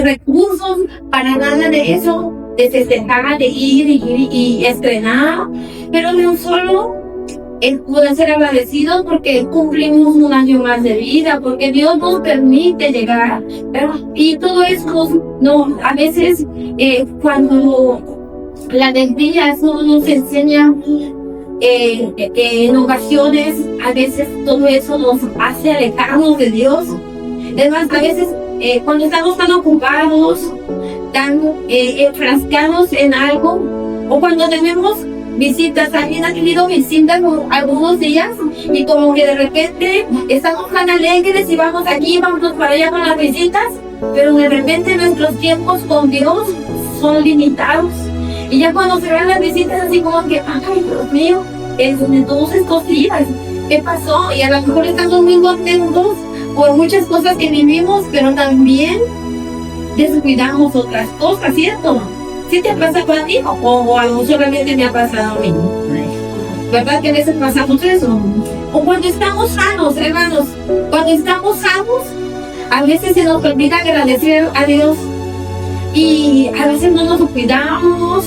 recursos para nada de eso, de festejar, de ir y estrenar, pero no solo el poder ser agradecidos porque cumplimos un año más de vida, porque Dios nos permite llegar, ¿verdad? Y todo esto, no, a veces cuando la alegría eso nos enseña, en ocasiones, a veces todo eso nos hace alejarnos de Dios. Además, a veces cuando estamos tan ocupados, tan enfrascados en algo, o cuando tenemos visitas, alguien ha tenido visitas algunos días y como que de repente estamos tan alegres y vamos aquí, vamos para allá con las visitas, pero de repente nuestros tiempos con Dios son limitados. Y ya cuando se ven las visitas así como que, ay Dios mío, de todos estos días, ¿qué pasó? Y a lo mejor estamos muy contentos por muchas cosas que vivimos, pero también descuidamos otras cosas, ¿cierto? ¿Sí te pasa contigo? O algo solamente me ha pasado a mí. ¿Verdad que a veces pasamos eso? O cuando estamos sanos, hermanos, cuando estamos sanos, a veces se nos olvida agradecer a Dios. Y a veces no nos cuidamos,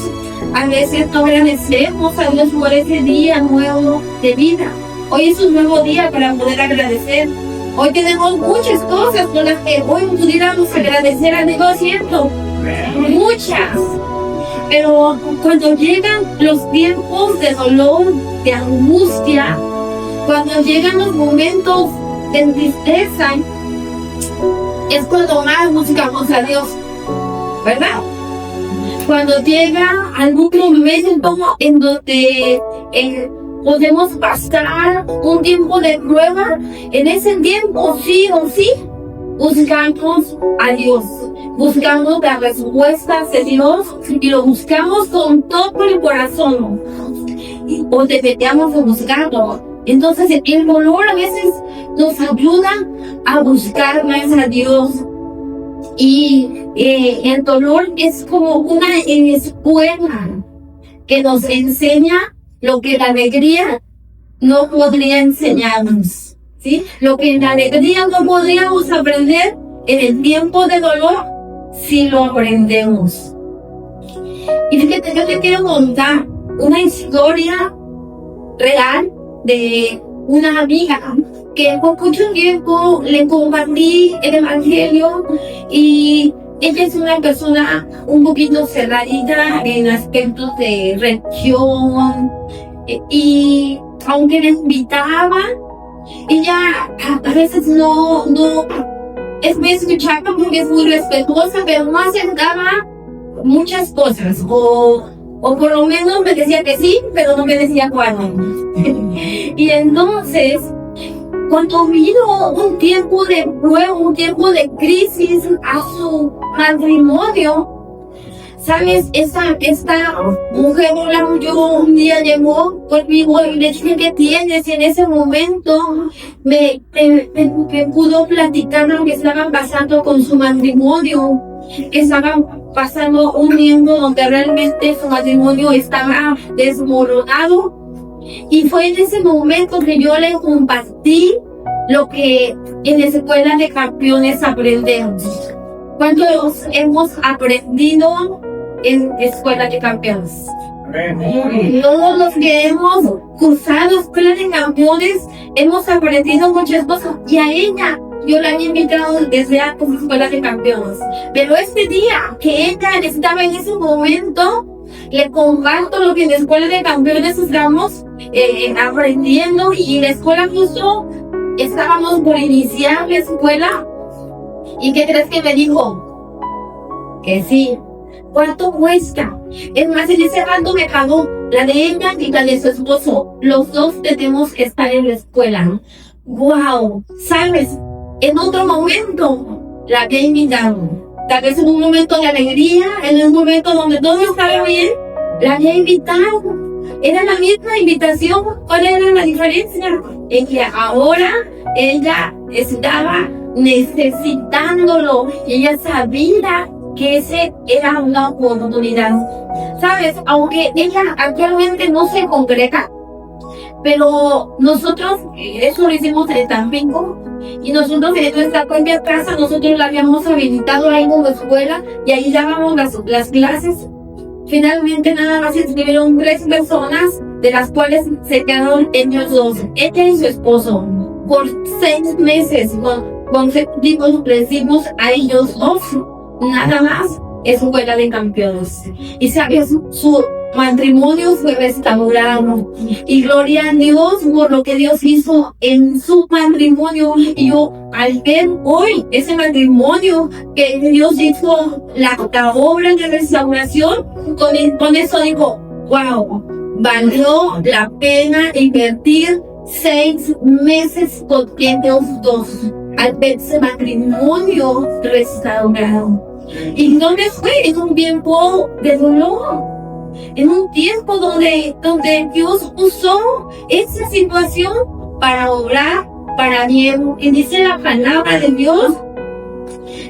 a veces no agradecemos a Dios por ese día nuevo de vida. Hoy es un nuevo día para poder agradecer. Hoy tenemos muchas cosas con las que hoy pudiéramos agradecer a Dios, ¿cierto? Muchas. Pero cuando llegan los tiempos de dolor, de angustia, cuando llegan los momentos de tristeza, es cuando más buscamos a Dios, ¿verdad? Cuando llega algún momento en donde podemos pasar un tiempo de prueba, en ese tiempo sí o sí buscamos a Dios, buscamos las respuestas de Dios y lo buscamos con todo el corazón, o deberíamos de buscarlo. Entonces el dolor a veces nos ayuda a buscar más a Dios. Y el dolor es como una escuela que nos enseña lo que la alegría no podría enseñarnos, ¿sí? Lo que la alegría no podríamos aprender en el tiempo de dolor, si lo aprendemos. Y fíjate, yo te quiero contar una historia real de una amiga que por mucho tiempo le compartí el evangelio, y ella es una persona un poquito cerradita en aspectos de religión, y aunque le invitaba, ella a veces no me escuchaba porque es muy respetuosa, pero no aceptaba muchas cosas, o por lo menos me decía que sí, pero no me decía cuándo. Y entonces, cuando vino un tiempo de prueba, un tiempo de crisis a su matrimonio, ¿sabes? Esta mujer, yo un día llegó conmigo y le dije, ¿qué tienes? Y en ese momento me pudo platicar lo que estaban pasando con su matrimonio, que estaban pasando un tiempo donde realmente su matrimonio estaba desmoronado. Y fue en ese momento que yo le compartí lo que en la Escuela de Campeones aprendemos. ¿Cuántos hemos aprendido en Escuela de Campeones? Todos los que hemos cursado Escuela de Campeones hemos aprendido muchas cosas, y a ella yo la había invitado desde antes a Escuela de Campeones. Pero este día que ella estaba en ese momento, le comparto lo que en la Escuela de Campeones estamos aprendiendo, y la escuela justo estábamos por iniciar la escuela. ¿Y qué crees que me dijo? Que sí. ¿Cuánto cuesta? Es más, en ese rato me pagó la de ella y la de su esposo. Los dos tenemos que estar en la escuela. ¡Wow! ¿Sabes? En otro momento la había invitado. Tal vez en un momento de alegría, en un momento donde todo estaba bien, la había invitado. Era la misma invitación. ¿Cuál era la diferencia? En que ahora ella estaba necesitándolo, y ella sabía que ese era una oportunidad. ¿Sabes? Aunque ella actualmente no se congrega, pero nosotros, eso lo hicimos en Tampico, Y nosotros en nuestra propia casa, nosotros la habíamos habilitado ahí como escuela y ahí dábamos las clases. Finalmente nada más se inscribieron 3 personas, de las cuales se quedaron ellos 2, ella y su esposo. Por 6 meses consecutivos les dimos a ellos 2, nada más, escuela de campeones. Y sabes, su matrimonio fue restaurado. Y gloria a Dios por lo que Dios hizo en su matrimonio. Y yo, al ver hoy ese matrimonio que Dios hizo, la obra de restauración, con eso digo, wow, valió la pena invertir 6 meses con ellos 2 al ver ese matrimonio restaurado. ¿Y dónde fue? En un tiempo de dolor, en un tiempo donde Dios usó esa situación para obrar para bien. Y dice la palabra de Dios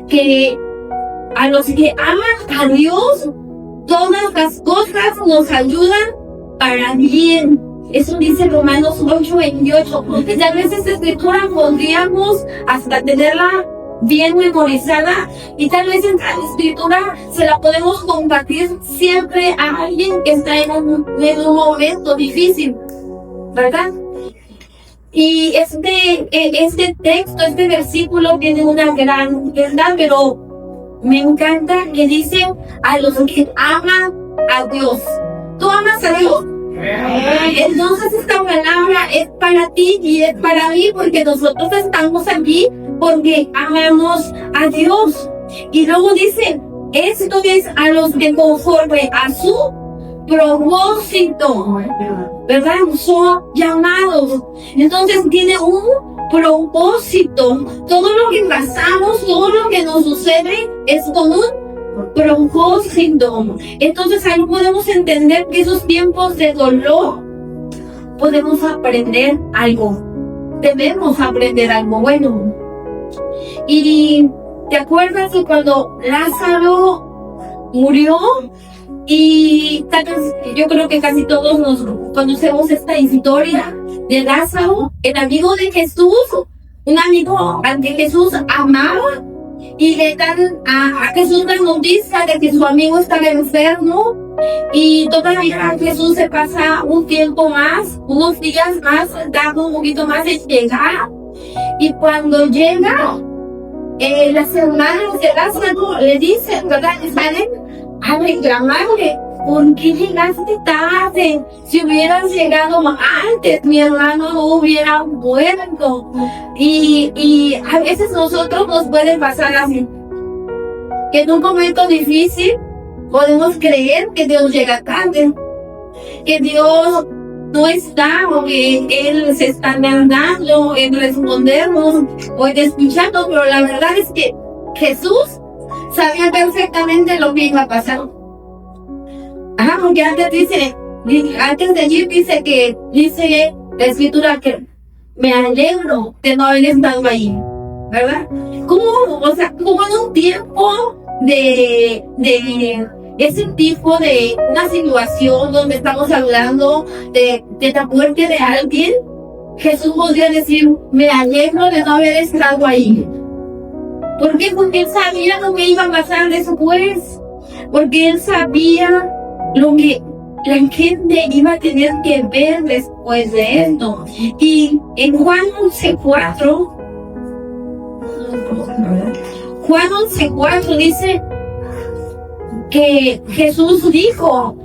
que a los que aman a Dios, todas las cosas nos ayudan para bien. Eso dice Romanos 8:28. Tal vez esta escritura podríamos hasta tenerla bien memorizada y tal vez esta escritura se la podemos compartir siempre a alguien que está en un momento difícil, ¿verdad? Y este texto, este versículo tiene una gran verdad, pero me encanta que dice a los que aman a Dios. ¿Tú amas a Dios? Entonces esta palabra es para ti y es para mí, porque nosotros estamos aquí porque amamos a Dios. Y luego dice, esto es a los que conforme a su propósito, ¿verdad? Son llamados. Entonces tiene un propósito. Todo lo que pasamos, todo lo que nos sucede es con un propósito. Entonces ahí podemos entender que esos tiempos de dolor podemos aprender algo. Debemos aprender algo bueno. Y ¿te acuerdas de cuando Lázaro murió? Y yo creo que casi todos nos conocemos esta historia de Lázaro, el amigo de Jesús, un amigo al que Jesús amaba, y le dan a Jesús la noticia de que su amigo estaba enfermo, y todavía Jesús se pasa un tiempo más, unos días más, dando un poquito más de llegar, y cuando llega, las hermanas de Lázaro le dicen, ¿verdad? Salen a reclamarle, ¿por qué llegaste tarde? Si hubieras llegado antes, mi hermano no hubiera muerto. Y a veces nosotros nos puede pasar así, que en un momento difícil podemos creer que Dios llega tarde, que Dios no está, o que Él se está tardando en respondernos o en escucharnos, pero la verdad es que Jesús sabía perfectamente lo que iba a pasar. Porque antes de ir dice la escritura que me alegro de no haber estado ahí, ¿verdad? Como en un tiempo de ese tipo de una situación donde estamos hablando de la muerte de alguien, Jesús podría decir, me alegro de no haber estado ahí. ¿Por qué? Porque Él sabía lo que iba a pasar después. Porque Él sabía lo que la gente iba a tener que ver después de esto. Y en Juan 11:4 dice que Jesús dijo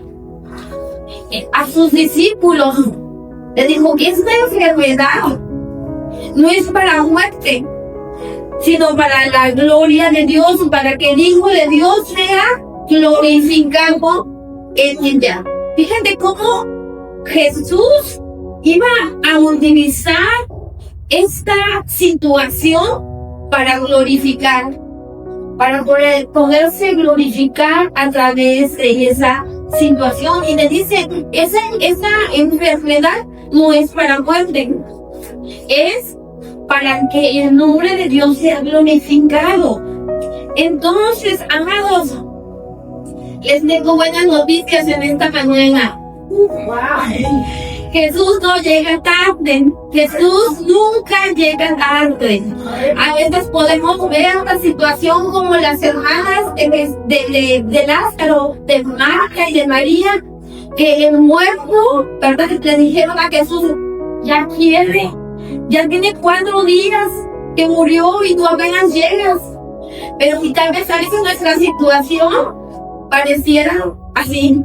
a sus discípulos, le dijo que esta enfermedad no es para muerte, sino para la gloria de Dios, para que el Hijo de Dios sea glorificado en ella. Fíjate cómo Jesús iba a utilizar esta situación para glorificar, para poderse glorificar a través de esa situación. Y le dice, esa enfermedad no es para muerte, es para que el nombre de Dios sea glorificado. Entonces, amados, les tengo buenas noticias en esta mañana. Jesús no llega tarde. Jesús nunca llega tarde. A veces podemos ver la situación como las hermanas de Lázaro, de Marta y de María, que el muerto, ¿verdad? Le dijeron a Jesús, ya tiene 4 días que murió y tú apenas llegas. Pero si tal vez a veces nuestra situación pareciera así,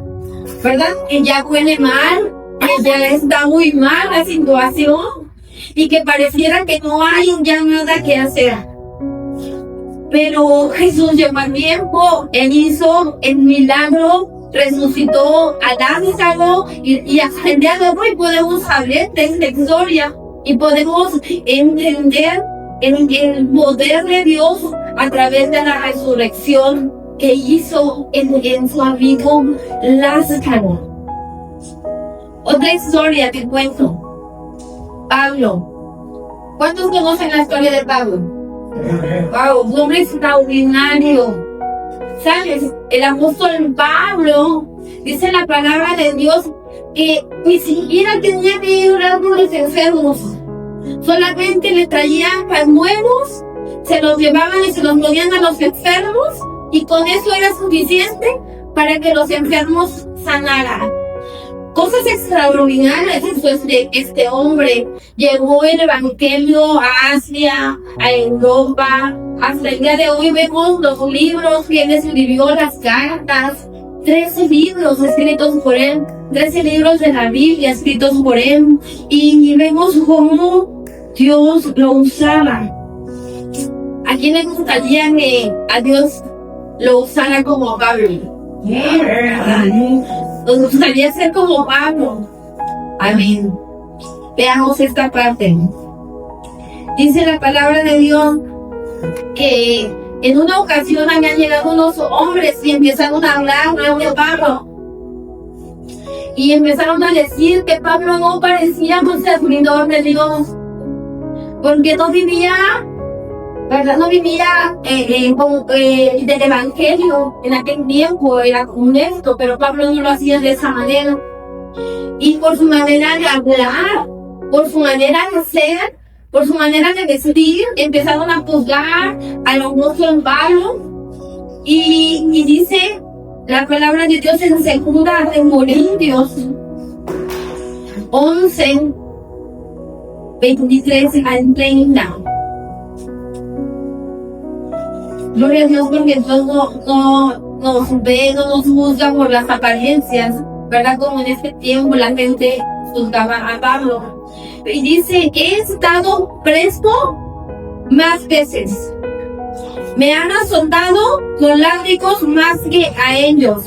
¿verdad? Que ya huele mal, que ya está muy mal la situación y que pareciera que no hay ya nada que hacer. Pero Jesús llegó a tiempo, Él hizo el milagro, resucitó a Lázaro y hasta el día de hoy podemos saber de esta historia y podemos entender el poder de Dios a través de la resurrección que hizo en su amigo Lázaro. Otra historia que cuento. Pablo. ¿Cuántos conocen la historia de Pablo? Wow, un hombre extraordinario. ¿Sabes? El apóstol Pablo, dice la palabra de Dios, que ni siquiera tenía que ir a los enfermos. Solamente le traían pañuelos, se los llevaban y se los ponían a los enfermos, y con eso era suficiente para que los enfermos sanaran. Cosas extraordinarias de este hombre. Llevó el evangelio a Asia, a Europa. Hasta el día de hoy vemos los libros que él escribió, las cartas. 13 libros escritos por él. 13 libros de la Biblia escritos por él. Y vemos cómo Dios lo usaba. ¿A quién le gustaría que a Dios lo usara como Pablo? Nos gustaría ser como Pablo. Amén. Veamos esta parte. Dice la palabra de Dios que en una ocasión habían llegado unos hombres y empezaron a hablar de Pablo. Y empezaron a decir que Pablo no parecía un servidor de Dios, porque no vivía, ¿verdad? No vivía del evangelio. En aquel tiempo era honesto, pero Pablo no lo hacía de esa manera. Y por su manera de hablar, por su manera de ser, por su manera de vestir, empezaron a juzgar a los otros en Pablo. Y dice la palabra de Dios en 2 Corintios 11, 23 al 30. Gloria a Dios, porque Dios no nos ve, no nos juzga por las apariencias, ¿verdad? Como en este tiempo la gente juzgaba a Pablo. Y dice, he estado preso más veces. Me han azotado con látigos más que a ellos.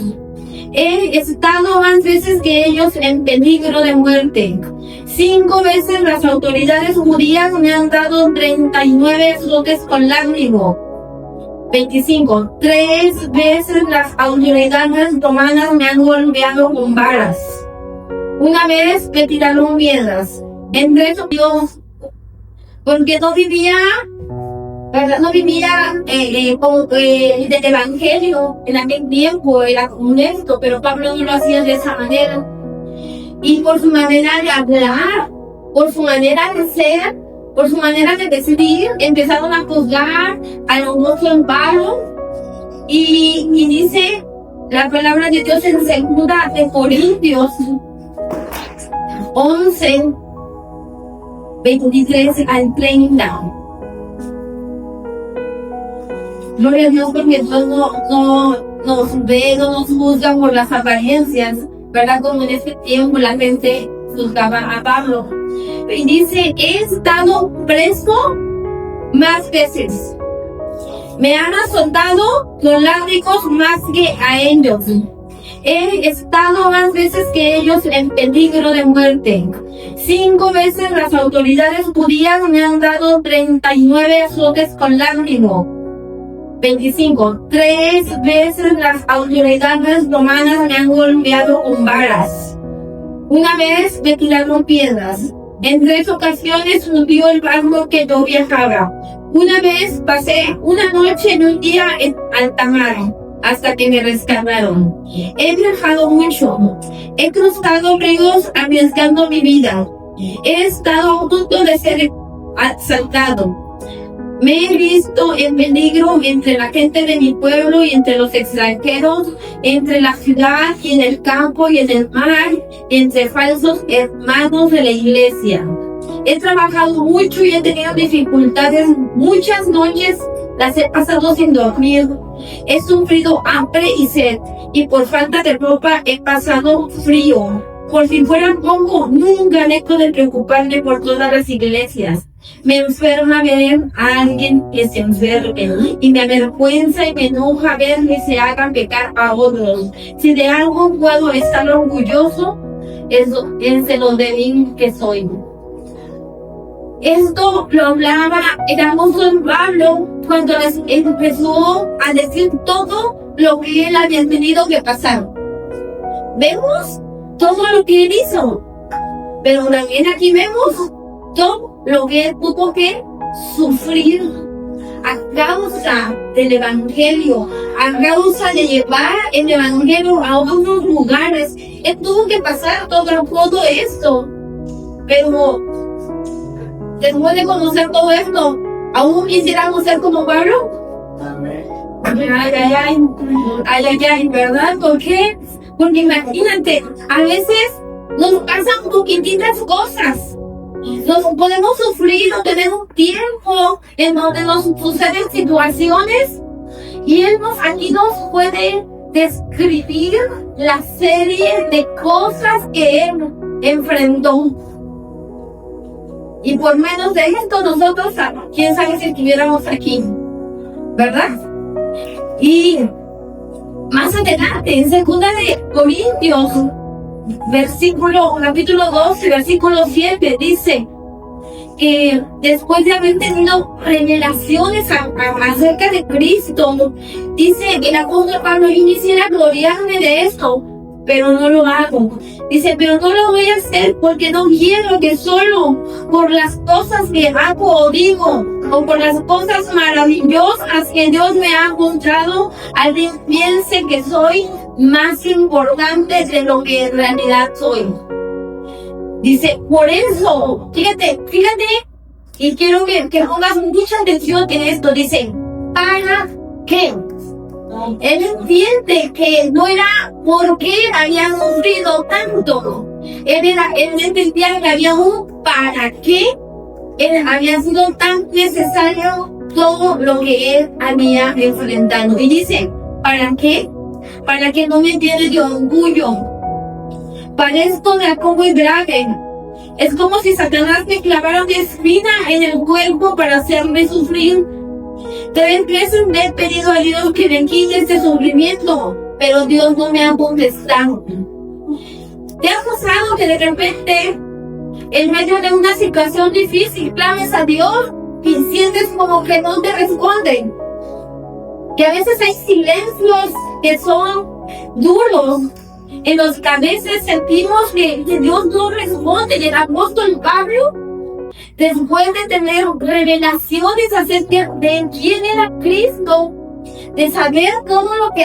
He estado más veces que ellos en peligro de muerte. 5 veces las autoridades judías me han dado 39 azotes con látigo. 25. 3 veces las autoridades romanas me han golpeado con varas. Una vez me tiraron piedras. En 3 Dios, porque no vivía, ¿verdad? No vivía del evangelio. En aquel tiempo era honesto, pero Pablo no lo hacía de esa manera. Y por su manera de hablar, por su manera de ser, por su manera de vestir, empezaron a juzgar a los otros en Pablo. Y dice la palabra de Dios en 2 Corintios 11, 23 al 30. Gloria a Dios, porque Dios no nos ve, no nos juzga por las apariencias, ¿verdad? Como en este tiempo la gente juzgaba a Pablo. Y dice, he estado preso más veces. Me han azotado con látigos más que a ellos. He estado más veces que ellos en peligro de muerte. 5 veces las autoridades judías me han dado 39 azotes con látigo. 25. 3 veces las autoridades romanas me han golpeado con varas. Una vez me tiraron piedras. En 3 ocasiones hundió el barco que yo viajaba. Una vez pasé una noche en un día en alta mar. hasta que me rescataron. He viajado mucho, he cruzado ríos arriesgando mi vida, he estado a punto de ser asaltado. Me he visto en peligro entre la gente de mi pueblo y entre los extranjeros, entre la ciudad y en el campo y en el mar, entre falsos hermanos de la iglesia. He trabajado mucho y he tenido dificultades. Muchas noches las he pasado sin dormir. He sufrido hambre y sed, y por falta de ropa he pasado frío. Por si fuera poco, nunca dejo de preocuparme por todas las iglesias. Me enferma ver a alguien que se enferme, y me avergüenza y me enoja ver que se hagan pecar a otros. Si de algo puedo estar orgulloso, eso es de lo débil que soy. Esto lo hablaba el apóstol Pablo cuando les empezó a decir todo lo que él había tenido que pasar. Vemos todo lo que él hizo, pero también aquí vemos todo lo que él tuvo que sufrir a causa del evangelio, a causa de llevar el evangelio a otros lugares. Él tuvo que pasar todo esto, pero después de conocer todo esto, ¿aún quisiéramos ser como Pablo? Ay, ¿verdad? ¿Por qué? Porque imagínate, a veces nos pasan poquititas cosas. Nos podemos sufrir o tener un tiempo en donde nos suceden situaciones, y Él aquí nos puede describir la serie de cosas que Él enfrentó. Y por menos de esto nosotros, quién sabe si estuviéramos aquí, ¿verdad? Y más adelante, en 2 de Corintios, capítulo 12, versículo 7, dice que después de haber tenido revelaciones acerca de Cristo, dice el apóstol Pablo: yo quisiera gloriarme de esto, pero no lo hago. Dice, pero no lo voy a hacer porque no quiero que solo por las cosas que hago o digo, o por las cosas maravillosas que Dios me ha mostrado, alguien piense que soy más importante de lo que en realidad soy. Dice, por eso, fíjate, y quiero que pongas mucha atención en esto. Dice, ¿para qué? Él entiende que no era porque había sufrido tanto. Él entendía que había un para qué. Él había sido tan necesario todo lo que él había enfrentado. Y dice, ¿para qué? Para que no me llene de orgullo. Para esto me pongo grave. Es como si Satanás me clavara una espina en el cuerpo para hacerme sufrir. 3 veces me he pedido a Dios que me quite este sufrimiento, pero Dios no me ha contestado. ¿Te ha pasado que de repente, en medio de una situación difícil, clames a Dios y sientes como que no te responden? Que a veces hay silencios que son duros, en los que a veces sentimos que Dios no responde. Y el apóstol Pablo, después de tener revelaciones acerca de quién era Cristo, de saber todo lo que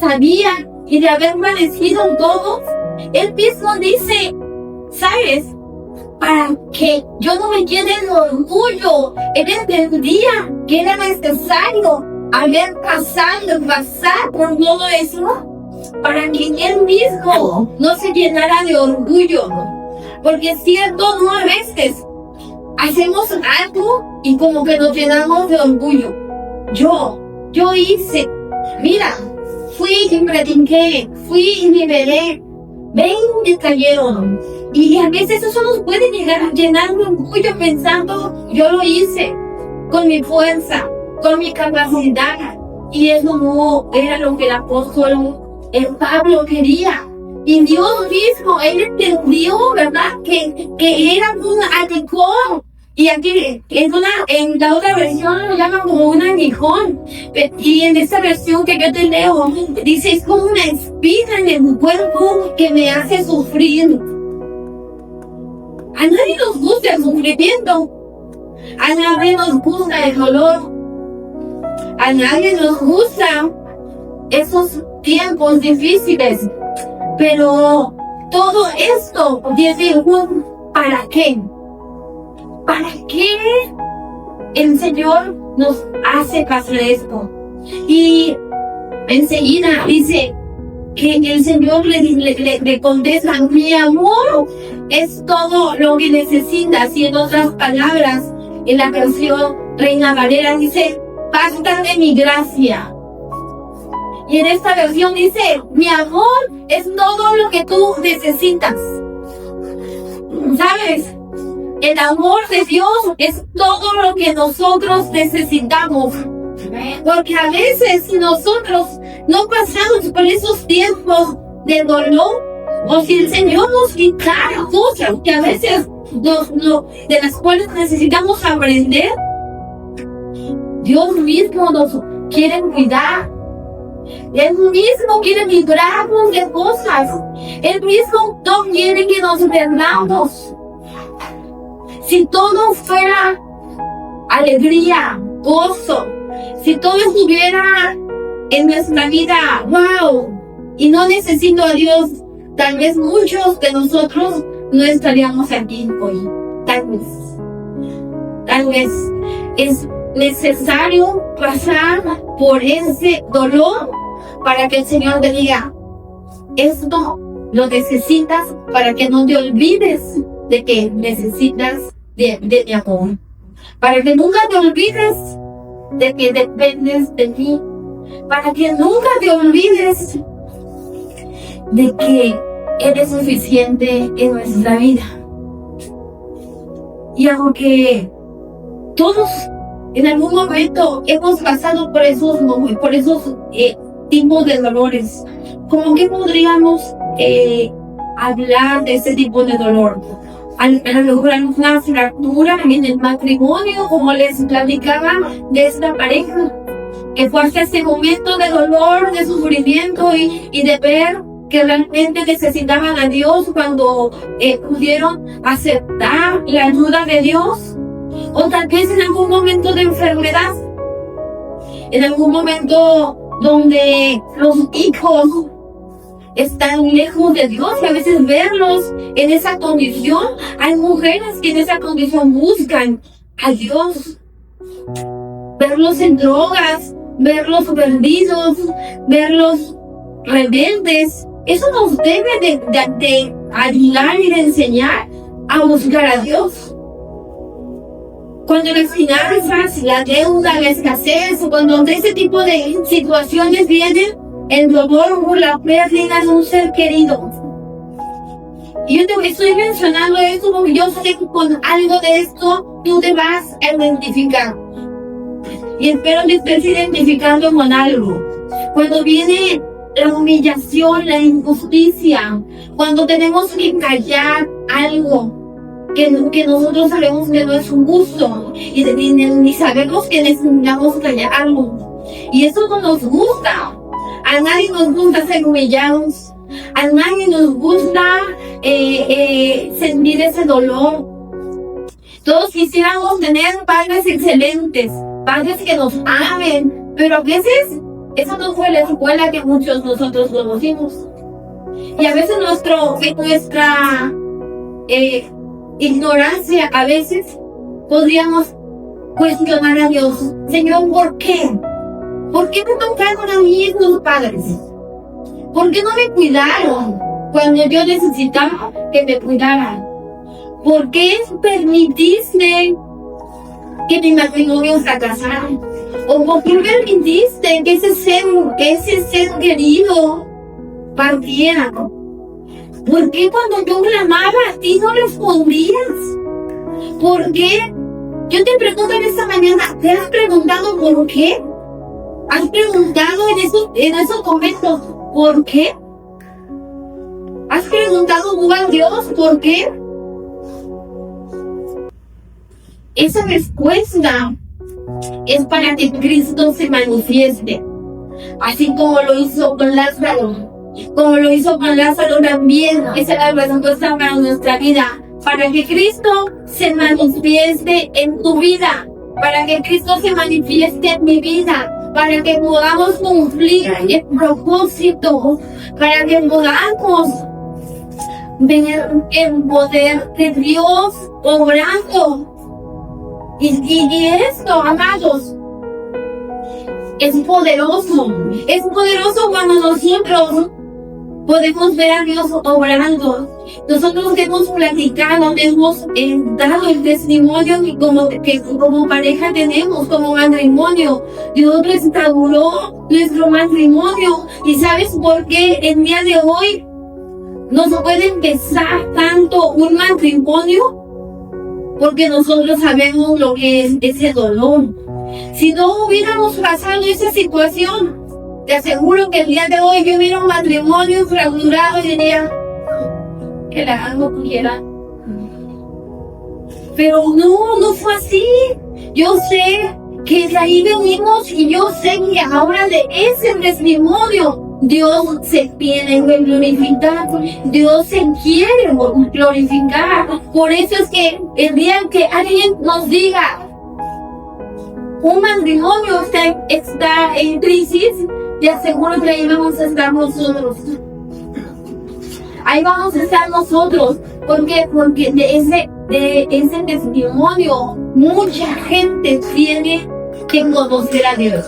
sabía y de haber padecido todo, él mismo dice, ¿sabes? Para que yo no me llene de orgullo. Él entendía que era necesario pasar por todo eso, para que él mismo no se llenara de orgullo. Porque es cierto, no, a veces hacemos algo y como que nos llenamos de orgullo. Yo hice, mira, fui y prediqué, fui y liberé, 20 cayeron. Y a veces eso nos puede llenar de orgullo pensando, yo lo hice con mi fuerza, con mi capacidad. Y eso no era lo que el apóstol Pablo quería. Y Dios mismo, él entendió, ¿verdad? Que era un aguijón. Y aquí, en la otra versión lo llaman como un aguijón. Y en esta versión que yo te leo, dice, es como una espina en el cuerpo que me hace sufrir. A nadie nos gusta el sufrimiento. A nadie nos gusta el dolor. A nadie nos gusta esos tiempos difíciles. Pero todo esto tiene un ¿para qué? ¿Para qué el Señor nos hace pasar esto? Y enseguida dice que el Señor le contesta: mi amor es todo lo que necesitas. Y en otras palabras, en la canción Reina Valera dice: bástate mi gracia. Y en esta versión dice: mi amor es todo lo que tú necesitas. ¿Sabes? El amor de Dios es todo lo que nosotros necesitamos. Porque a veces si nosotros no pasamos por esos tiempos de dolor, o si el Señor nos quitara cosas que a veces de las cuales necesitamos aprender, Dios mismo nos quiere cuidar. Él mismo quiere librarnos de cosas. Él mismo no quiere que nos perdamos. Si todo fuera alegría, gozo, si todo estuviera en nuestra vida, wow, y no necesito a Dios, tal vez muchos de nosotros no estaríamos aquí hoy. Tal vez es necesario pasar por ese dolor para que el Señor te diga: esto lo necesitas para que no te olvides de que necesitas de mi amor, para que nunca te olvides de que dependes de mí, para que nunca te olvides de que eres suficiente en nuestra vida. Y aunque todos en algún momento hemos pasado por esos tipos de dolores, ¿cómo que podríamos hablar de ese tipo de dolor? A lo mejor alguna fractura en el matrimonio, como les platicaba de esta pareja, que fue hasta ese momento de dolor, de sufrimiento y de ver que realmente necesitaban a Dios cuando pudieron aceptar la ayuda de Dios. O tal vez en algún momento de enfermedad, en algún momento donde los hijos están lejos de Dios, y a veces verlos en esa condición. Hay mujeres que en esa condición buscan a Dios. Verlos en drogas, verlos perdidos, verlos rebeldes, eso nos debe de ayudar y de enseñar a buscar a Dios. Cuando las finanzas, la deuda, la escasez, cuando ese tipo de situaciones vienen, el dolor por la pérdida de un ser querido. Y yo te estoy mencionando esto porque yo sé que con algo de esto tú te vas a identificar. Y espero que estés identificando con algo. Cuando viene la humillación, la injusticia, cuando tenemos que callar algo que nosotros sabemos que no es un gusto y sabemos que necesitamos callar algo. Y eso no nos gusta. A nadie nos gusta ser humillados. A nadie nos gusta sentir ese dolor. Todos quisiéramos tener padres excelentes, padres que nos amen, pero a veces eso no fue la escuela que muchos nosotros conocimos. Y a veces nuestra ignorancia, a veces podríamos cuestionar a Dios: Señor, ¿por qué? ¿Por qué me tocaron a mí estos padres? ¿Por qué no me cuidaron cuando yo necesitaba que me cuidaran? ¿Por qué permitiste que mi matrimonio fracasara? ¿O por qué permitiste que ese ser querido partiera? ¿Por qué cuando yo clamaba a ti no respondías? ¿Por qué? Yo te pregunto en esta mañana, ¿te has preguntado por qué? ¿Has preguntado en esos momentos por qué? ¿Has preguntado tú a Dios por qué? Esa respuesta es para que Cristo se manifieste, así como lo hizo con Lázaro. Como lo hizo con Lázaro también, esa es la respuesta para nuestra vida, para que Cristo se manifieste en tu vida, para que Cristo se manifieste en mi vida, para que podamos cumplir el propósito, para que podamos ver el poder de Dios obrando. Y esto, amados, es poderoso cuando nosotros podemos ver a Dios obrando. Nosotros hemos platicado, hemos dado el testimonio que como pareja tenemos, como matrimonio. Dios restauró nuestro matrimonio. ¿Y sabes por qué el día de hoy no se puede empezar tanto un matrimonio? Porque nosotros sabemos lo que es ese dolor. Si no hubiéramos pasado esa situación, te aseguro que el día de hoy yo hubiera un matrimonio fracturado y diría que la algo pudiera. Pero no fue así. Yo sé que de ahí venimos y yo sé que ahora de ese testimonio Dios se tiene que glorificar, Dios se quiere glorificar. Por eso es que el día que alguien nos diga un matrimonio está en crisis, te aseguro que ahí vamos a estar nosotros. Ahí vamos a estar nosotros. ¿Por qué? Porque de ese testimonio mucha gente tiene que conocer a Dios.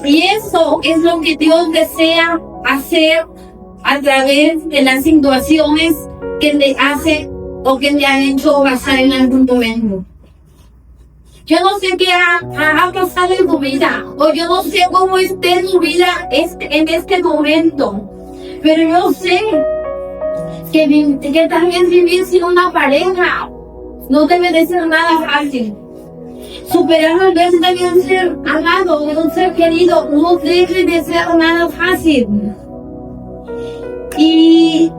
Y eso es lo que Dios desea hacer a través de las situaciones que le hace o que le han hecho pasar en algún momento. Yo no sé qué ha pasado en tu vida, o yo no sé cómo esté tu vida en este momento, pero yo sé que también vivir sin una pareja no debe de ser nada fácil. Superar al ver también un ser amado, un ser querido, no debe de ser nada fácil. Y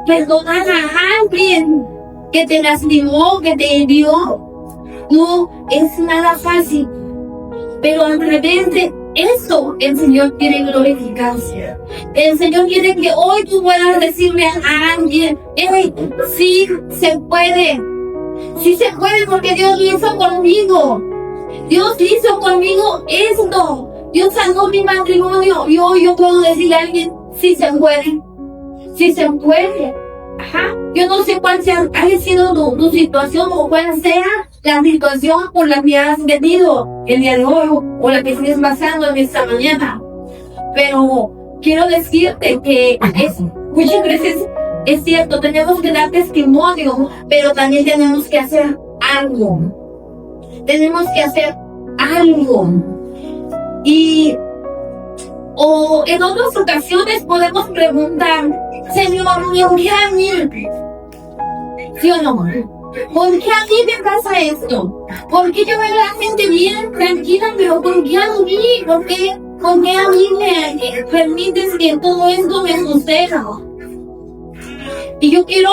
perdonar a alguien que te lastimó, que te hirió, no es nada fácil. Pero a través de eso el Señor quiere glorificarse. El Señor quiere que hoy tú puedas decirle a alguien: hey, sí se puede. Sí se puede, porque Dios lo hizo conmigo. Dios hizo conmigo esto. Dios sanó mi matrimonio. Y hoy yo puedo decirle a alguien: sí se puede. Sí se puede. Ajá. Yo no sé cuál haya sido tu situación o cuál sea la situación por la que has venido el día de hoy o la que estés pasando en esta mañana. Pero quiero decirte que muchas veces es cierto, tenemos que dar testimonio, pero también tenemos que hacer algo. Tenemos que hacer algo. O en otras ocasiones podemos preguntar: Señor, ¿por qué a mí? ¿Sí o no? ¿Por qué a mí me pasa esto? ¿Por qué yo veo a la gente bien tranquila, pero por qué a mí? ¿Por qué a mí me permites que todo esto me suceda? Y yo quiero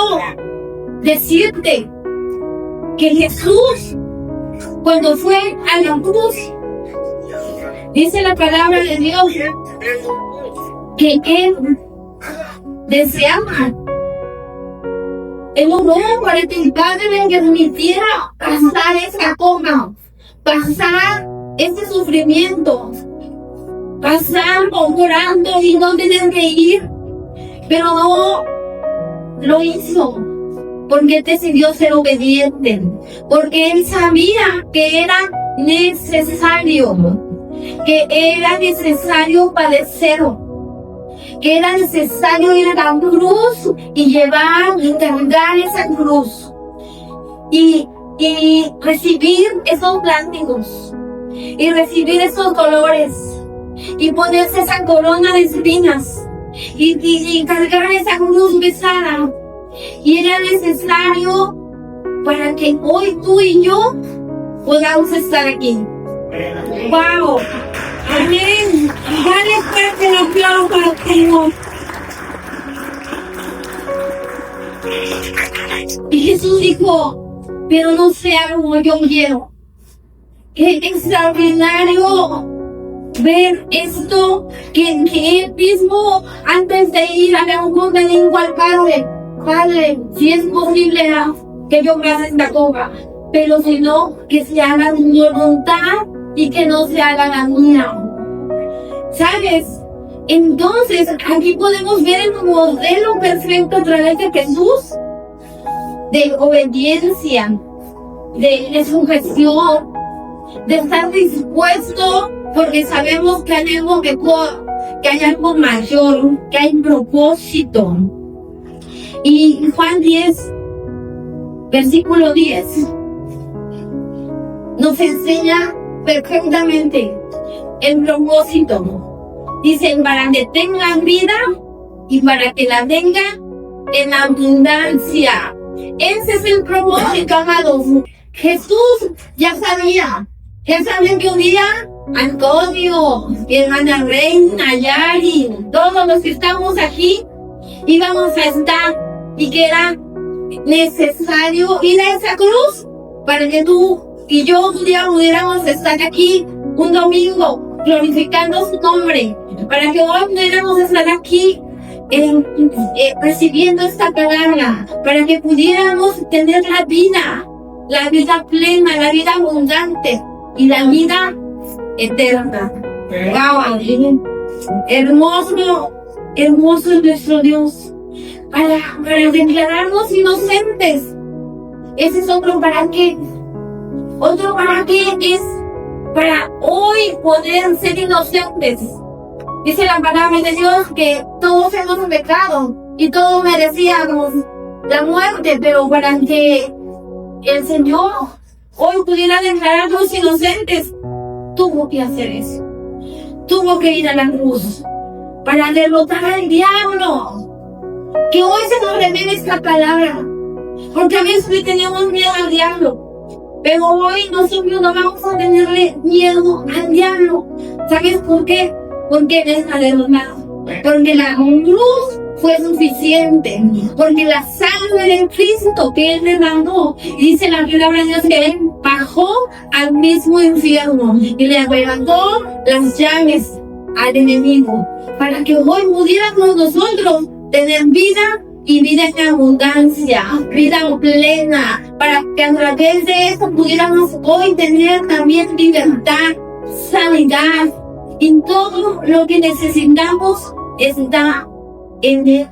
decirte que Jesús, cuando fue a la cruz, dice la palabra de Dios que Él deseaba, Él oró para que el Padre le permitiera pasar esa copa, pasar ese sufrimiento, pasar orando y no tener que ir, pero no lo hizo, porque decidió ser obediente, porque Él sabía que era necesario padecer, que era necesario ir a la cruz y cargar esa cruz y recibir esos látigos y recibir esos dolores y ponerse esa corona de espinas y cargar esa cruz pesada. Y era necesario para que hoy tú y yo podamos estar aquí. ¡Wow! ¡Amén! Dale fuerte el aplauso al Señor. Y Jesús dijo: pero no sea como yo quiero. ¡Qué extraordinario ver esto! Que Él mismo, antes de ir a la junta, dijo al Padre, si es posible que yo pase esta copa, pero si no, que se haga tu voluntad y que no se haga la mía. ¿Sabes? Entonces, aquí podemos ver el modelo perfecto a través de Jesús, de obediencia, de sujeción, de estar dispuesto, porque sabemos que hay algo mejor, que hay algo mayor, que hay propósito. Y Juan 10, versículo 10, nos enseña perfectamente el propósito. Dicen, para que tengan vida y para que la tengan en abundancia. Ese es el propósito, amados. Jesús ya sabía que un día Antonio, mi hermana Reina, Yari, todos los que estamos aquí, íbamos a estar, y que era necesario ir a esa cruz para que tú y yo un día pudiéramos estar aquí un domingo glorificando su nombre, para que hoy pudiéramos estar aquí recibiendo esta palabra, para que pudiéramos tener la vida plena, la vida abundante y la vida eterna. Wow, hermoso es nuestro Dios, para declararnos inocentes. Ese es otro para qué. Otro para qué es para hoy poder ser inocentes. Dice la palabra de Dios que todos hemos pecado y todos merecíamos la muerte, pero para que el Señor hoy pudiera declararnos inocentes, tuvo que hacer eso. Tuvo que ir a la cruz para derrotar al diablo. Que hoy se nos revele esta palabra, porque a veces le teníamos miedo al diablo, pero hoy nosotros no vamos a tenerle miedo al diablo. ¿Sabes por qué? Porque Él es derrotado, porque la cruz fue suficiente, porque la sangre de Cristo que Él derramó, dice la palabra de Dios que Él bajó al mismo infierno y le arrebató las llaves al enemigo, para que hoy pudiéramos nosotros tener vida y vida en abundancia, vida plena, para que a través de eso pudiéramos hoy tener también libertad, sanidad, y todo lo que necesitamos está en Él.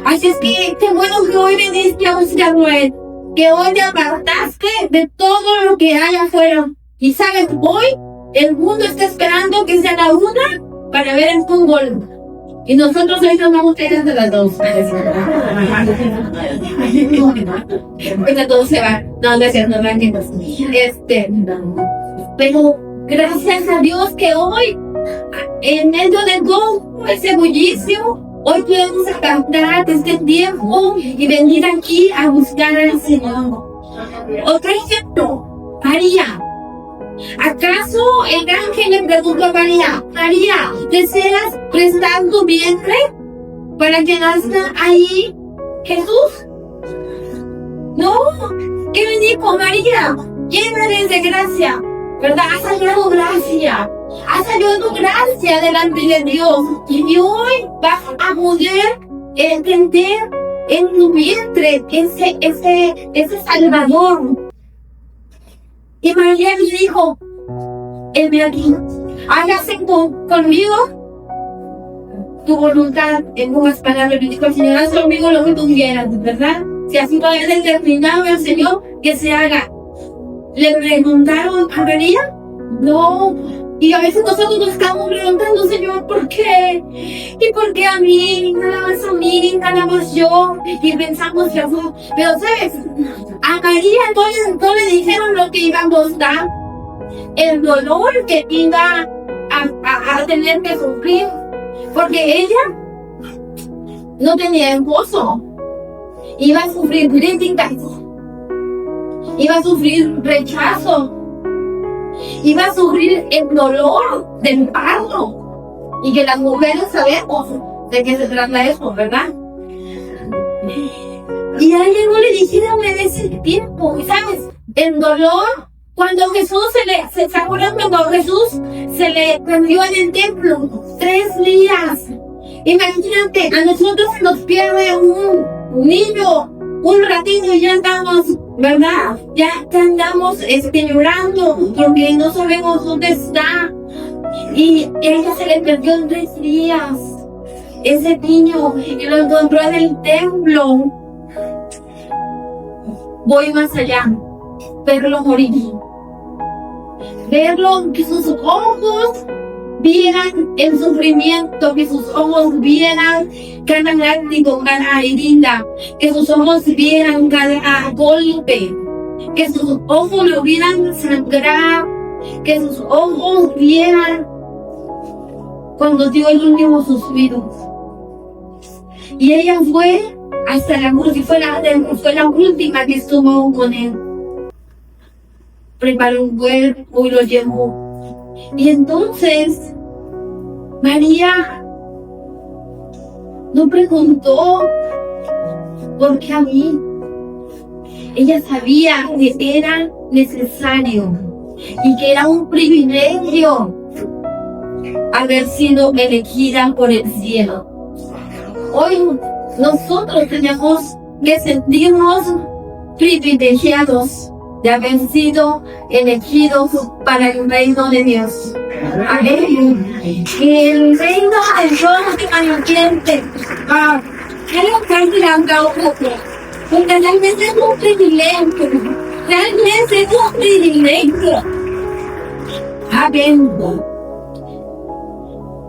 Así es que qué bueno que hoy viniste a buscar a Él, que hoy te apartaste de todo lo que hay afuera. Y sabes, hoy el mundo está esperando que sea la 1 para ver el fútbol. Y nosotros hoy nos vamos a ir hasta las 2. Pues todos se van. No, gracias, no van. Pero gracias a Dios que hoy, en medio de todo ese bullicio, hoy podemos apartar este tiempo y venir aquí a buscar al Señor. Otro ejemplo, María. ¿Acaso el ángel le preguntó a María, María, ¿deseas prestar tu vientre para que nazca ahí Jesús? No, ¿qué le dijo María? Llena eres de gracia, ¿verdad? Has hallado gracia, has hallado gracia delante de Dios. Y hoy vas a poder entender en tu vientre ese Salvador. Y María le dijo, heme aquí, hágase conmigo tu voluntad. En pocas palabras le dijo el Señor, haz conmigo lo que tú quieras, ¿verdad? Si así lo había determinado el Señor, que se haga. ¿Le preguntaron a María? No. Y a veces nosotros nos estamos preguntando, Señor, ¿por qué? ¿Y por qué a mí? Nada más yo. Y pensamos que fue. Pero, ¿sabes? A María no le dijeron lo que iba a costar. El dolor que iba a tener que sufrir. Porque ella no tenía esposo. Iba a sufrir críticas. Iba a sufrir rechazo. Iba a sufrir el dolor del parto. Y que las mujeres sabemos de qué se trata eso, ¿verdad? Y a alguien no le dijeron en ese tiempo, ¿sabes? El dolor, cuando Jesús ¿se acuerdan cuando Jesús se le prendió en el templo? 3 días. Imagínate, a nosotros se nos pierde un niño, un ratito y ya andamos, ¿verdad? Ya andamos llorando porque no sabemos dónde está. Y ella se le perdió en 3 días. Ese niño, y lo encontró en el templo. Voy más allá, verlo morir. Verlo, que sus ojos vieran el sufrimiento, que sus ojos vieran cada látigo, cada herida, que sus ojos vieran cada golpe, que sus ojos lo vieran sangrar, que sus ojos vieran cuando dio el último suspiro. Y ella fue hasta la cruz, y fue la última que estuvo con él. Preparó un cuerpo y lo llevó. Y entonces María no preguntó por qué a mí. Ella sabía que era necesario y que era un privilegio haber sido elegida por el cielo. Hoy nosotros tenemos que sentirnos privilegiados de haber sido elegidos para el reino de Dios. Amén. Que el reino de Dios permanente. Quiero cantar porque realmente es un privilegio. Realmente es un privilegio. Amén.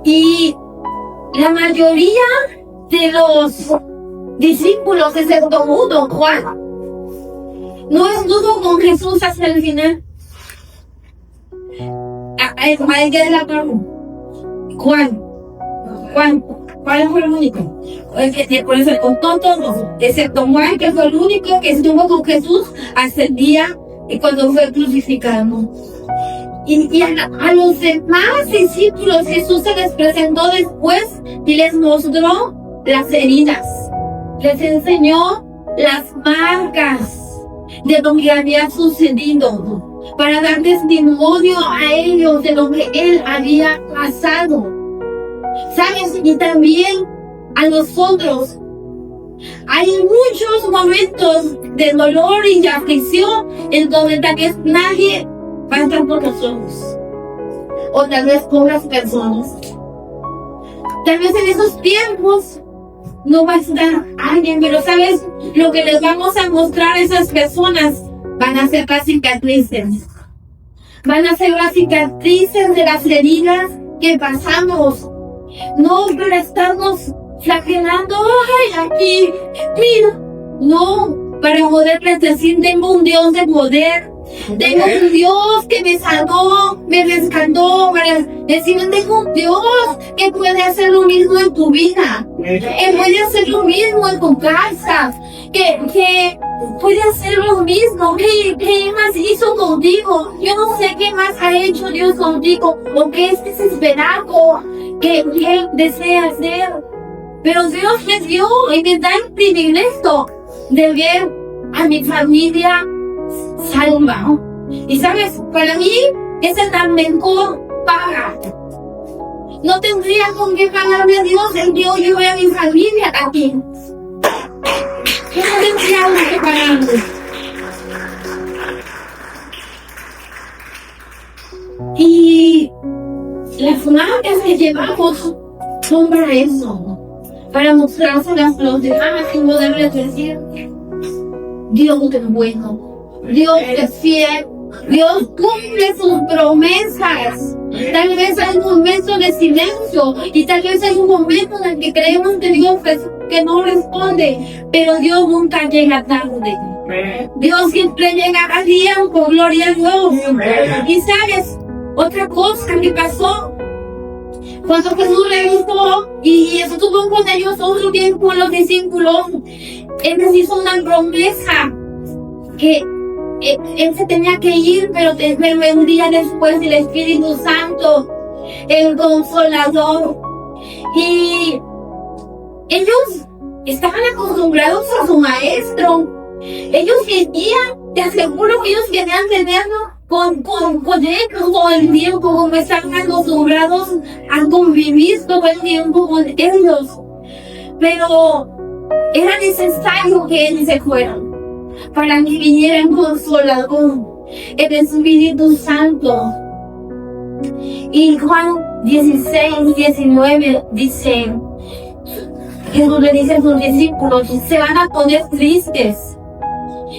Y la mayoría de los discípulos, excepto uno, Juan, no estuvo con Jesús hasta el final. ¿Cuál es la palabra? Juan fue el único. Por eso contó todos, excepto Juan, que fue el único que estuvo con Jesús hasta el día cuando fue crucificado. Y a los demás discípulos Jesús se les presentó después y les mostró las heridas. Les enseñó las marcas de lo que había sucedido, para dar testimonio a ellos de lo que él había pasado. ¿Sabes? Y también a nosotros. Hay muchos momentos de dolor y de aflicción en donde tal vez nadie va a estar por nosotros. O tal vez pocas personas. Tal vez en esos tiempos no va a estar alguien, pero ¿sabes? Lo que les vamos a mostrar a esas personas van a ser las cicatrices. Van a ser las cicatrices de las heridas que pasamos. No para estarnos flagelando, ay, aquí, mira. No, para poderles decir, tengo un Dios de poder. Tengo un Dios que me salvó, me rescató, para decirles, tengo un Dios que puede hacer lo mismo en tu vida, que puede hacer lo mismo en tu casa, que puede hacer lo mismo, que más hizo contigo. Yo no sé qué más ha hecho Dios contigo, o qué es desesperado que Él desea hacer, pero Dios me dio y me da el privilegio de ver a mi familia salva. Y sabes, para mí esa es la mejor paga. No tendría con qué pagarle a Dios el Dios yo veo a mi familia aquí. Yo no tendría con qué pagarle. Y las marcas que llevamos son para eso, para mostrárselas a los demás y poderles decir, Dios es bueno. Dios es fiel, Dios cumple sus promesas. Tal vez hay un momento de silencio y tal vez hay un momento en el que creemos que Dios que no responde, pero Dios nunca llega tarde. Dios siempre llega a tiempo, gloria a Dios. Y sabes, otra cosa que pasó, cuando Jesús regresó y estuvo con ellos otro tiempo con los discípulos, Él les hizo una promesa que Él se tenía que ir, pero un día después el Espíritu Santo, el Consolador. Y ellos estaban acostumbrados a su maestro. Ellos querían, te aseguro que ellos querían tenerlo con ellos todo el tiempo, como estaban acostumbrados a convivir todo el tiempo con ellos. Pero Era necesario que Él se fuera para que viniera el Consolador, el Espíritu Santo. Y Juan 16:19 dice, Jesús le dice a sus discípulos, se van a poner tristes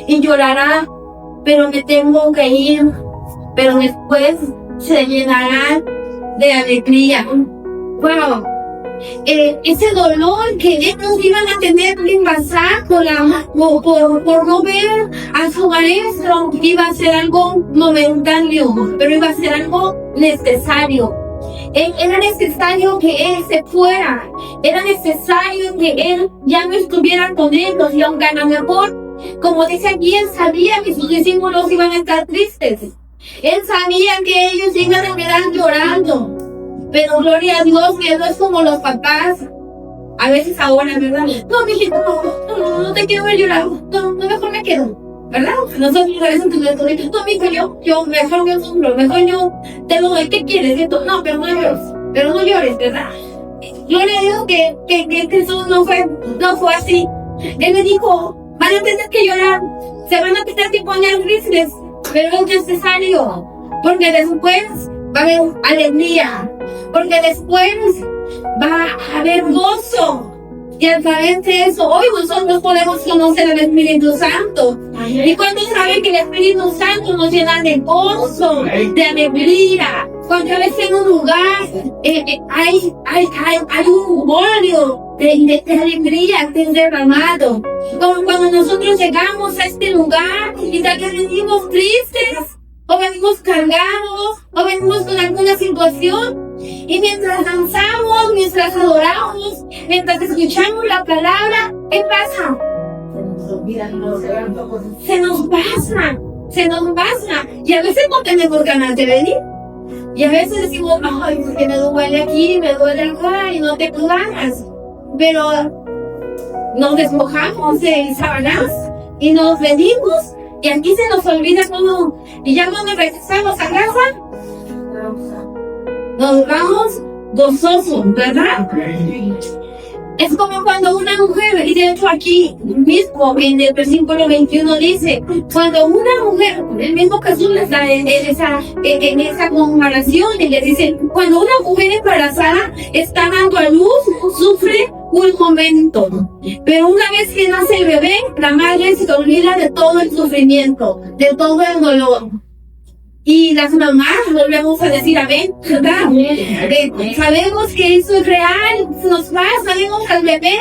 y llorarán, pero me tengo que ir, pero después se llenarán de alegría. Wow. Ese dolor que ellos iban a tener que pasar por no ver a su maestro iba a ser algo momentáneo, pero iba a ser algo necesario. Era necesario que Él se fuera, era necesario que Él ya no estuviera con ellos, y aunque a lo mejor, como dice aquí, Él sabía que sus discípulos iban a estar tristes, Él sabía que ellos iban a quedar llorando. Pero gloria a Dios que no es como los papás. A veces ahora, ¿verdad? No, mijito, no te quiero ver llorar. No, mejor me quedo. ¿Verdad? Nosotros a veces decimos, no, mijo, yo mejor yo sufro, mejor yo te lo doy. ¿Qué quieres? Esto? No, pero no llores. Pero no llores, ¿verdad? Gloria a Dios que Jesús no fue así. Él le dijo, van a tener que llorar. Se van a tener que poner tristes. Pero es necesario. Porque después va a haber alegría, porque después va a haber gozo, y a través de eso hoy nosotros podemos conocer al Espíritu Santo. Y cuando saben que el Espíritu Santo nos llena de gozo, de alegría, cuando a veces en un lugar hay un óleo de alegría que es derramado, como cuando nosotros llegamos a este lugar y tal vez venimos tristes, o venimos cargados, o venimos con alguna situación, y mientras danzamos, mientras adoramos, mientras escuchamos la palabra, ¿qué pasa? Se nos pasa, y a veces no tenemos ganas de venir, y a veces decimos, ay, porque me duele aquí, me duele acá, y no tengo ganas, pero nos despojamos de sábanas, y nos venimos, y aquí se nos olvida todo. Y ya cuando regresamos a casa, nos vamos gozosos, ¿verdad? Es como cuando una mujer, y de hecho aquí mismo en el versículo 21 dice, cuando una mujer, el mismo Jesús está en esa comparación, y le dice, cuando una mujer embarazada está dando a luz, sufre un momento, pero una vez que nace el bebé, la madre se olvida de todo el sufrimiento, de todo el dolor. Y las mamás volvemos a decir amén, ¿verdad? Sabemos que eso es real, nos pasa, vemos al bebé,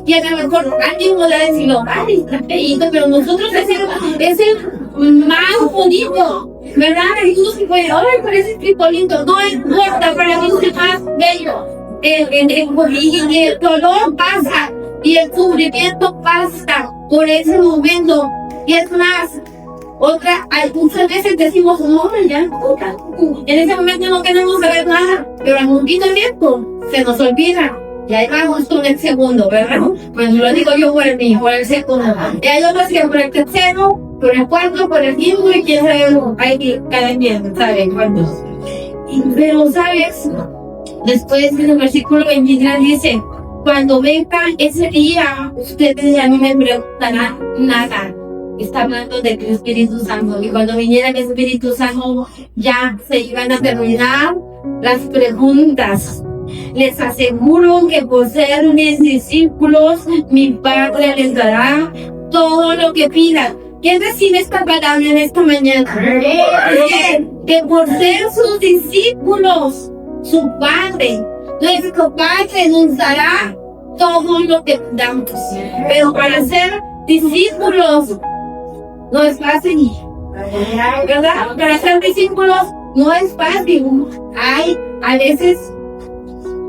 y a lo mejor alguien podrá decir, ay, está feíto, pero nosotros es el más bonito, ¿verdad? Y tú se puede, ay, parece tripolito, no importa, para mí es el más bello. Y el dolor pasa, y el sufrimiento pasa por ese momento, y es más, muchas veces decimos, no, ya, en ese momento no queremos saber nada, pero al poquito tiempo se nos olvida, y ahí vamos con el segundo, ¿verdad? Pues lo digo yo por el segundo, y hay otros que por el tercero, por el cuarto, por el quinto, y quién sabe, hay que cada quien sabe cuántos. Pero, ¿sabes? Después en el versículo 23 dice, cuando venga ese día, ustedes ya no me preguntarán nada. Está hablando del Espíritu Santo. Y cuando viniera el Espíritu Santo, ya se iban a terminar las preguntas. Les aseguro que por ser mis discípulos, mi Padre les dará todo lo que pidan. ¿Quién recibe esta palabra en esta mañana? Que por ser sus discípulos, su Padre, nuestro Padre nos dará todo lo que damos. Pero para ser discípulos no es fácil, ¿verdad? Para ser discípulos no es fácil. Hay a veces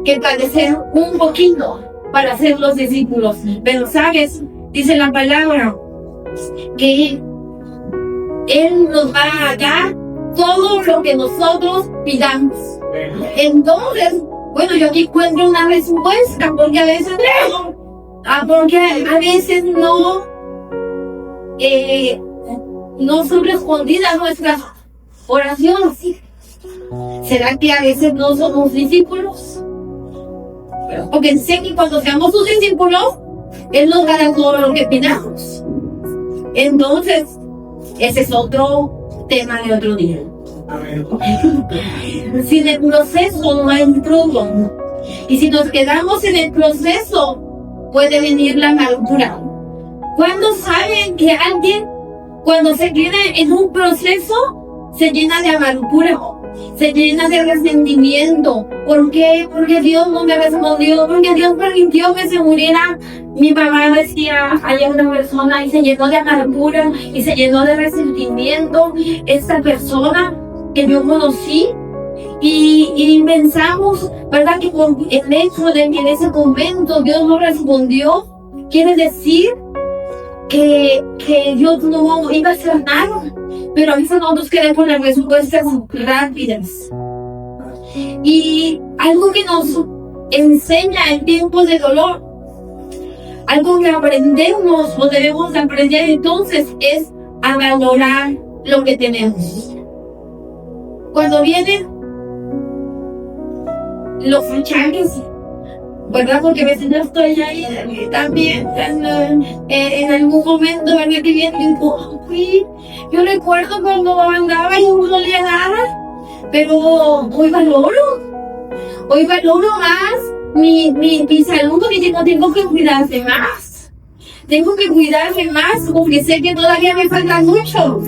que padecer un poquito para ser los discípulos. Pero sabes, dice la palabra que Él nos va a dar todo lo que nosotros pidamos. Entonces, bueno, yo aquí encuentro una respuesta, porque a veces no son respondidas nuestras oraciones. ¿Será que a veces no somos discípulos? Porque sé que cuando seamos sus discípulos, Él nos dará todo lo que pidamos. Entonces, ese es otro tema de otro día. Sin el proceso no hay fruto. Y si nos quedamos en el proceso, puede venir la amargura. ¿Cuándo saben que alguien, cuando se queda en un proceso, se llena de amargura? Se llena de resentimiento. ¿Por qué? Porque Dios no me respondió, porque Dios permitió que se muriera. Mi mamá decía, hay una persona y se llenó de amargura y se llenó de resentimiento. Esta persona que yo conocí y pensamos, ¿verdad? Que por el hecho de que en ese momento Dios no respondió, quiere decir que Dios no iba a hacer nada. Pero a veces nosotros queremos las respuestas rápidas. Y algo que nos enseña en tiempos de dolor, algo que aprendemos o debemos aprender entonces es a valorar lo que tenemos. Cuando vienen los achaques, ¿verdad? Porque a veces yo estoy ahí también en algún momento, ¿verdad? Que viene yo recuerdo cuando andaba y no le nada, pero hoy valoro más mi salud, porque tengo que cuidarme más. Tengo que cuidarme más porque sé que todavía me falta mucho.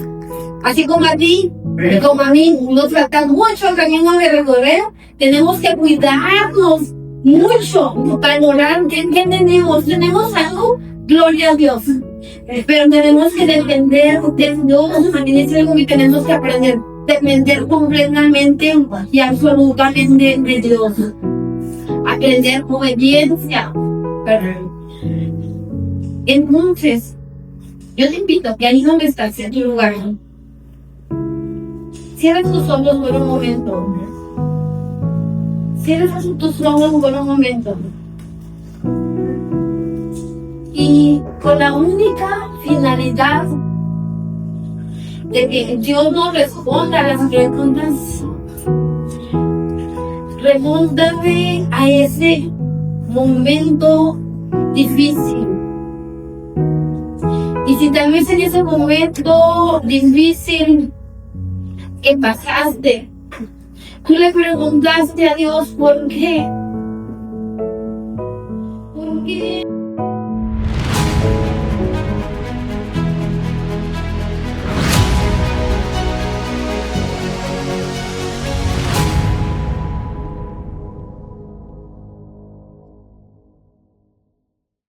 Así como a ti, y como a mí, nos falta mucho camino de recorrer. Tenemos que cuidarnos mucho, valorar qué tenemos. Tenemos algo, gloria a Dios. Pero tenemos que depender de Dios. También es algo que tenemos que aprender. Depender completamente y absolutamente de Dios. Aprender obediencia. Entonces, yo te invito que ahí donde estás, en tu lugar, cierra tus ojos por un momento. Cierra tus ojos por un momento. Y con la única finalidad de que Dios nos responda a las preguntas, remóntate a ese momento difícil. Y si tal vez en ese momento difícil que pasaste, tú le preguntaste a Dios por qué. ¿Por qué?